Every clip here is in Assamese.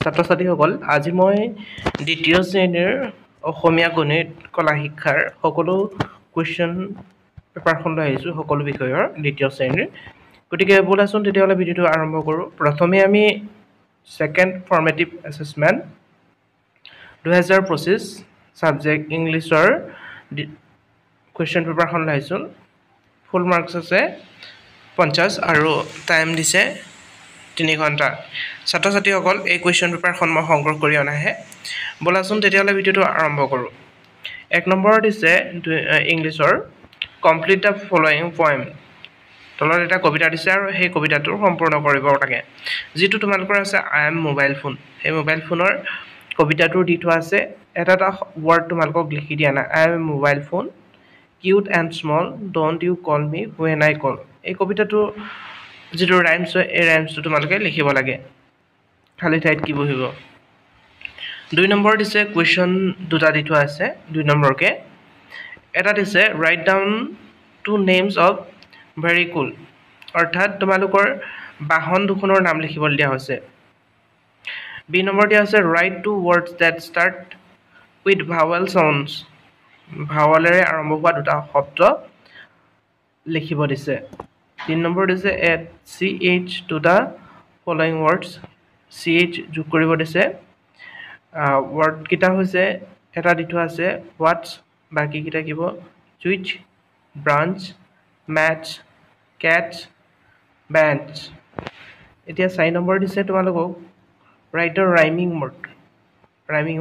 ছাত্ৰ ছাত্ৰীসকল আজি মই দ্বিতীয় শ্ৰেণীৰ অসমীয়া গণিত কলা শিক্ষাৰ সকলো কুৱেশ্যন পেপাৰখন লৈ আহিছোঁ সকলো বিষয়ৰ দ্বিতীয় শ্ৰেণীৰ গতিকে ব'লাচোন তেতিয়াহ'লে ভিডিঅ'টো আৰম্ভ কৰোঁ প্ৰথমে আমি ছেকেণ্ড ফৰ্মেটিভ এছেছমেণ্ট 2025 ছাবজেক্ট ইংলিছৰ কুৱেশ্যন পেপাৰখন লৈ আহিছোঁ ফুল মাৰ্কছ আছে 50 আৰু টাইম দিছে 3 ঘণ্টা ছাত্ৰ ছাত্ৰীসকল এই কুৱেশ্যন পেপাৰখন মই সংগ্ৰহ কৰি অনাহে ব'লাচোন তেতিয়াহ'লে ভিডিঅ'টো আৰম্ভ কৰোঁ 1 নম্বৰ দিছে ইংলিছৰ কমপ্লিট দ্য ফলোয়িং পয়েম তলত এটা কবিতা দিছে আৰু সেই কবিতাটো সম্পূৰ্ণ কৰিব লাগে যিটো তোমালোকৰ আছে আই এম মোবাইল ফোন সেই মোবাইল ফোনৰ কবিতাটো দি থোৱা আছে এটা ৱৰ্ড তোমালোকক লিখি দিয়া না I am mobile phone cute and small don't you call me when I call এই কবিতাটো যিটো ৰাইমছ হয় এই ৰাইমছটো তোমালোকে লিখিব লাগে খালি ঠাইত কি বহিব 2 নম্বৰ দিছে কুৱেশ্যন দুটা দি থোৱা আছে 2 নম্বৰকে এটা দিছে right down to names of vehicle অৰ্থাৎ তোমালোকৰ বাহন দুখনৰ নাম লিখিবলৈ দিয়া হৈছে বি নম্বৰ দিয়া আছে write two words that start with vowel sounds ভাৱেলেৰে আৰম্ভ হোৱা দুটা শব্দ লিখিব দিছে 3 নম্বৰ দিছে add CH to the following words CH যোগ কৰিব দিছে ৱৰ্ড কিটা হৈছে এটা দি থোৱা আছে হোৱাটছ বাকি কিটা কিব সুইচ ব্ৰাঞ্চ ম্যাচ ক্যাটছ বেঞ্চ এতিয়া 4 নম্বৰ দিছে তোমালোকক ৰাইট আ ৰাইমিং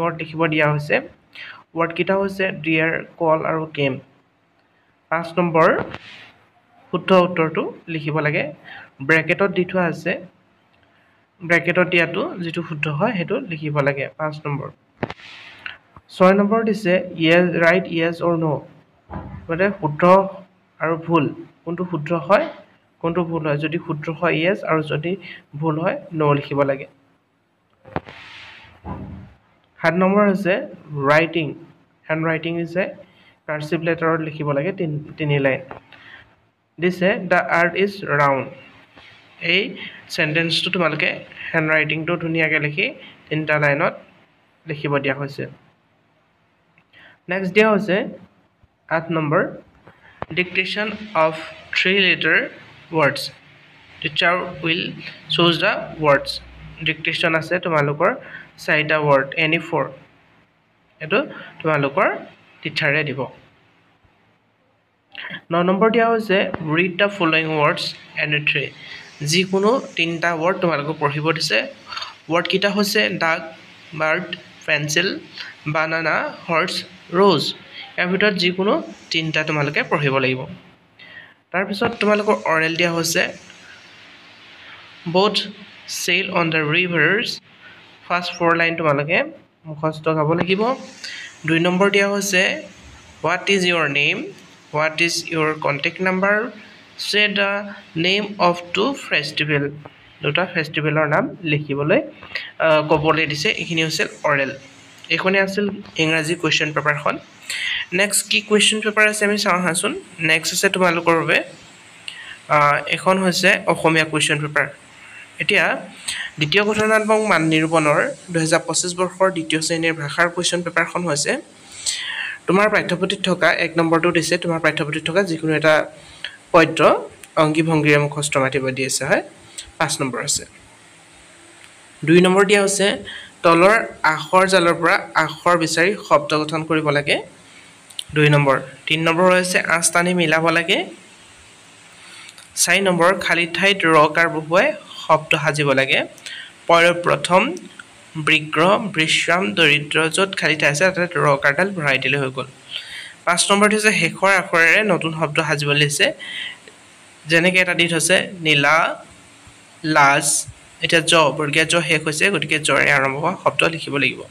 ৱৰ্ড লিখিব দিয়া হৈছে ৱৰ্ড কিটা হৈছে ডিয়াৰ কল আৰু কেম 5 নম্বৰ শুদ্ধ উত্তৰটো লিখিব লাগে ব্ৰেকেটত দি থোৱা আছে ব্ৰেকেটত দিয়াটো যেটো শুদ্ধ হয় হেতু লিখিব লাগে 5 নম্বৰ 6 নম্বৰ দিছে yes right yes or no মানে শুদ্ধ আৰু ভুল কোনটো শুদ্ধ হয় কোনটো ভুল হয় যদি শুদ্ধ হয় yes আৰু যদি ভুল হয় no লিখিব লাগে 7 নম্বৰ আছে writing handwriting is a cursive letter লিখিব লাগে 3 লাইন দিছে the earth is round এই সেন্টেন্সটো তোমালোকে হ্যান্ডৰাইটিংটো ধুনিয়াকে লিখি 3টা লাইনত লিখিব দিয়া হৈছে নেক্সট দিয়া হৈছে 8 number dictation of 3 letter words teacher will choose the words dictation আছে তোমালোকৰ 4টা word any 4 এটো তোমালোকৰ টিচাৰে দিব 9 নম্বৰ দিয়া হৈছে read the following words and 3 যিকোনো 3টা word তোমালোকক পঢ়িব দিছে word কিটা হৈছে duck bird pencil banana horse rose ইয়াৰ ভিতৰত যিকোনো 3টা তোমালোকে পঢ়িব লাগিব তাৰ পিছত তোমালোকৰ oral দিয়া হৈছে both sail on the rivers first 4 line তোমালোকে মুখস্থ গাব লাগিব 2 নম্বৰ দিয়া হৈছে what is your name what is your contact number say the name of two festival দুটা ফেষ্টিভেলৰ নাম লিখিবলৈ কবলৈ দিছে এখিনি হৈছে oral এখনে আছিল ইংৰাজী কোৱেশ্চন পেপাৰখন নেক্সট কি কোৱেশ্চন পেপাৰ আছে আমি চাওঁ হাসুন নেক্সট আছে তোমালোকৰ বাবে এখন হৈছে অসমীয়া কোৱেশ্চন পেপাৰ এতিয়া দ্বিতীয় গঠনাত্মক মান নিৰূপণৰ 2025 বৰ্ষৰ দ্বিতীয় শ্ৰেণীৰ ভাষাৰ কোৱেশ্চন পেপাৰখন হৈছে তোমাৰ পাঠ্যপুথিত থকা 1 নম্বৰটো দিছে তোমাৰ পাঠ্যপুথিত থকা যিকোনো এটা পদ্য অংগী ভংগীৰে মুখস্থ মাতিব দি আছে হয় 5 নম্বৰ আছে 2 নম্বৰ দিয়া হৈছে তলৰ আখৰ জালৰ পৰা আখৰ বিচাৰি শব্দ গঠন কৰিব লাগে 2 নম্বৰ 3 নম্বৰ হৈছে আস্তানি মিলাব লাগে 4 নম্বৰ খালি ঠাইত ৰকাৰ বহুৱাই শব্দ সাজিব লাগে প্ৰথম বৃগ্ৰ বৃশ্ৰাম দৰিদ্ৰ যত খালি ঠাই আছে তাত ৰকাৰডাল ভৰাই দিলে হৈ গল 5 নম্বৰ হৈছে শেষৰ আখৰেৰে নতুন শব্দ সাজিব লৈছে যেনেকৈ এটা দিত হৈছে নীলা লাজ এটা জ বৰ্গীয় জ শেষ হৈছে গতিকে জৰে আৰম্ভ হোৱা শব্দ লিখিব লাগিব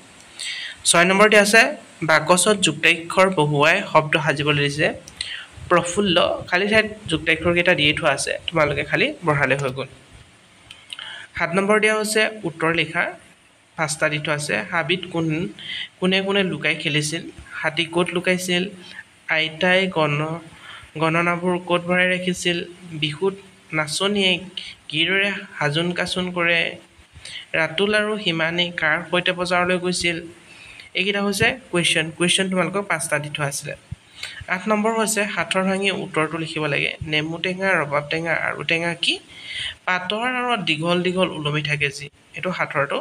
6 নম্বৰতে আছে বাকচত যুক্তাক্ষৰ বহুৱাই শব্দ সাজিবলৈ দিছে প্ৰফুল্ল খালি ঠাইত যুক্তাক্ষৰ কেইটা দি থোৱা আছে তোমালোকে খালি বঢ়ালে হৈ গল 7 নম্বৰ দিয়া হৈছে উত্তৰ লিখা 5টা দি থোৱা আছে হাবিত কোনে কোনে লুকাই খেলিছিল হাতী ক'ত লুকাইছিল আইতাই গণনাবোৰ ক'ত ভৰাই ৰাখিছিল বিহুত নাচনীয়ে কিদৰে হাজুন কাচুন কৰে ৰাতুল আৰু হিমানী কাৰ সৈতে বজাৰলৈ গৈছিল এইকেইটা হৈছে কুৱেশ্যন তোমালোকক 5টা দি থোৱা আছিলে 8 নম্বৰ হৈছে হাতৰ ভাঙি উত্তৰটো লিখিব লাগে নেমু টেঙা ৰবাব টেঙা আৰু টেঙা কি পাতৰ আৰু দীঘল দীঘল ওলমি থাকে যি এইটো হাতৰটো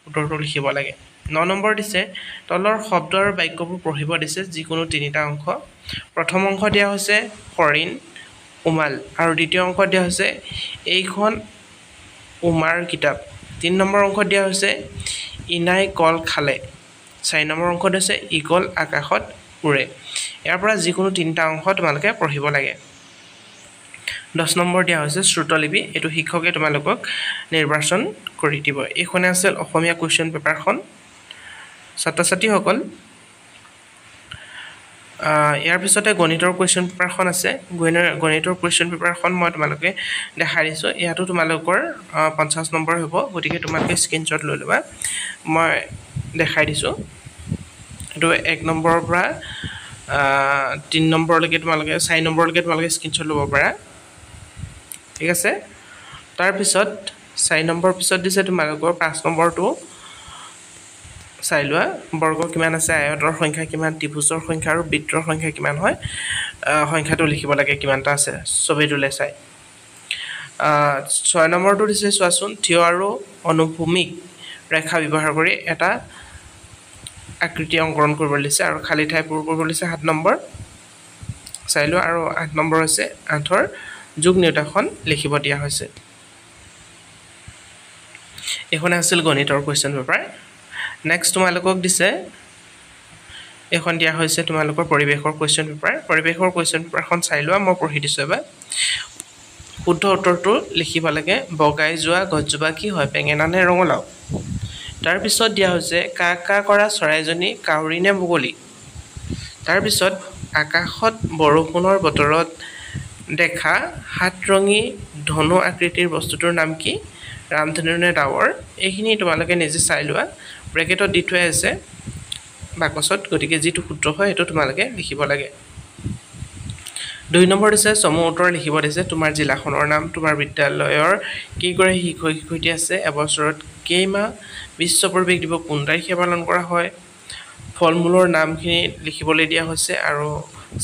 উত্তৰটো লিখিব লাগে 9 নম্বৰ দিছে তলৰ শব্দ আৰু বাক্যবোৰ পঢ়িব দিছে যিকোনো তিনিটা অংশ প্ৰথম অংশ দিয়া হৈছে হৰিণ উমাল আৰু দ্বিতীয় অংশ দিয়া হৈছে এইখন উমাৰ কিতাপ 3 নম্বৰ অংশ দিয়া হৈছে ইনাই কল খালে 4 নম্বৰ অংশ দিছে ইগল আকাশত উৰে ইয়াৰ পৰা যিকোনো তিনিটা অংশ তোমালোকে পঢ়িব লাগে 10 নম্বৰ দিয়া হৈছে শ্ৰুতলিপি এটো শিক্ষকে তোমালোকক নিৰ্বাচন কৰি দিব এইখনে আছিল অসমীয়া কোৱেশ্চন পেপাৰখন ছাত্ৰ-ছাত্ৰী সকল ইয়াৰ পিছতে গণিতৰ কোৱেশ্চন পেপাৰখন আছে গণিতৰ কোৱেশ্চন পেপাৰখন মই তোমালোকে দেখাই দিছো ইয়াতো তোমালোকৰ 50 নম্বৰ হ'ব গতিকে তোমালোকে স্ক্ৰিনশ্বট লৈ লবা মই দেখাই দিছো এটো 1 নম্বৰৰ পৰা 3 নম্বৰলৈকে তোমালোকে 4 নম্বৰলৈকে তোমালোকে স্ক্ৰিনশ্বট ল'ব পাৰা ঠিক আছে তাৰ পিছত 4 নম্বৰ পিছত দিছে তোমালোকৰ 5 নম্বৰটো চাই লোৱা বৰ্গ কিমান আছে আয়তৰ সংখ্যা কিমান ত্ৰিভুজৰ সংখ্যা আৰু বৃত্তৰ সংখ্যা কিমান হয় সংখ্যাটো লিখিব লাগে কিমানটা আছে ছবিটোলে চাই 6 নম্বৰটো দিছে চোৱাচোন থিয় আৰু অনুভূমিক ৰেখা ব্যৱহাৰ কৰি এটা আকৃতি অংকন কৰিব দিছে আৰু খালি ঠাই পূৰণ কৰিব দিছে 7 নম্বৰ চাই লোৱা আৰু 8 নম্বৰ হৈছে আঠৰ যোগ নিয়তাখন লিখিব দিয়া হৈছে এখন আছিল গণিতৰ কোৱেশ্চন পেপাৰ নেক্সট তোমালোকক দিছে এখন দিয়া হৈছে তোমালোকৰ পৰিবেশৰ কোৱেশ্চন পেপাৰ পৰিবেশৰ কোৱেশ্চন পেপাৰখন চাই লোৱা মই পঢ়ি দিছো এবাৰ শুদ্ধ উত্তৰটো লিখিব লাগে বগাই যোৱা গছজোপা কি হয় বেঙেনা নে ৰঙলাও তাৰ পিছত দিয়া হৈছে কা কা কৰা চৰাইজনী কাউৰী নে মুগলী তাৰ পিছত আকাশত বৰষুণৰ বতৰত দেখা সাতৰঙী ধনু আকৃতিৰ বস্তুটোৰ নাম কি ৰামধেনু নে ডাৱৰ এইখিনি তোমালোকে নিজে চাই লোৱা ব্ৰেকেটত দি থোৱা আছে বাকচত গতিকে যিটো সূত্ৰ হয় এটো তোমালোকে লিখিব লাগে 2 নম্বৰ দিছে সম উত্তৰ লিখিব দিছে তোমাৰ জিলাখনৰ নাম তোমাৰ বিদ্যালয়ৰ কি কৰে শিক্ষয়িত্ৰী আছে এবছৰত কেইমাহ বিশ্ব পৰিৱেশ দিৱস কোন তাৰিখে পালন কৰা হয় ফলমূলৰ নামখিনি লিখিবলৈ দিয়া হৈছে আৰু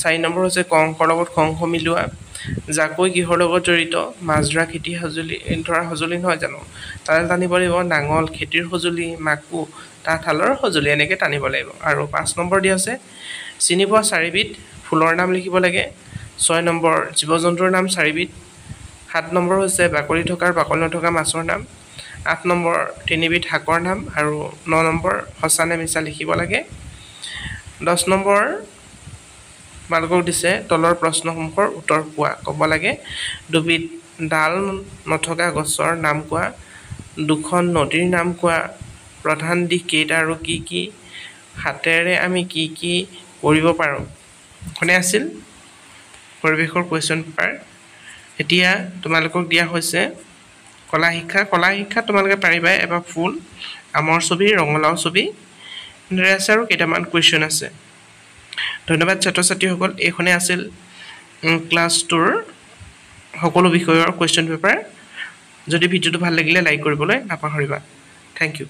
4 নম্বৰ হৈছে ক অংকৰ লগত খ অংক মিলোৱা জাকৈ কিহৰ লগত জড়িত মাছ ধৰা খেতি সঁজুলি নহয় জানো তাল টানিব লাগিব নাঙল খেতিৰ সঁজুলি মাকু তাঁতশালৰ সঁজুলি এনেকৈ টানিব লাগিব আৰু 5 নম্বৰ দিয়া আছে চিনি পোৱা 4বিধ ফুলৰ নাম লিখিব লাগে 6 নম্বৰ জীৱ-জন্তুৰ নাম 4বিধ 7 নম্বৰ হৈছে বাকলি থকা আৰু বাকলি নথকা মাছৰ নাম 8 নম্বৰ 3বিধ শাকৰ নাম আৰু 9 নম্বৰ সঁচা নে মিছা লিখিব লাগে 10 নম্বৰ তোমালোকক দিছে তলৰ প্ৰশ্নসমূহৰ উত্তৰ পোৱা ক'ব লাগে দুবিধ ডাল নথকা গছৰ নাম কোৱা দুখন নদীৰ নাম কোৱা প্ৰধান দিশ কেইটা আৰু কি কি হাতেৰে আমি কি কি কৰিব পাৰোঁ কোনে আছিল পৰিবেশৰ কোৱেশ্চন পেপাৰ এতিয়া তোমালোকক দিয়া হৈছে কলা শিক্ষা তোমালোকে পাৰিবা এবাৰ ফুল আমৰ ছবি ৰঙলাও ছবি এনেদৰে আছে আৰু কেইটামান কুৱেশ্চন আছে ধন্যবাদ ছাত্ৰ-ছাত্ৰীসকল এইখনে আছিল ক্লাছ 2ৰ সকলো বিষয়ৰ কুৱেশ্চন পেপাৰ যদি ভিডিঅ'টো ভাল লাগিলে লাইক কৰিবলৈ নাপাহৰিবা থ্যাংক ইউ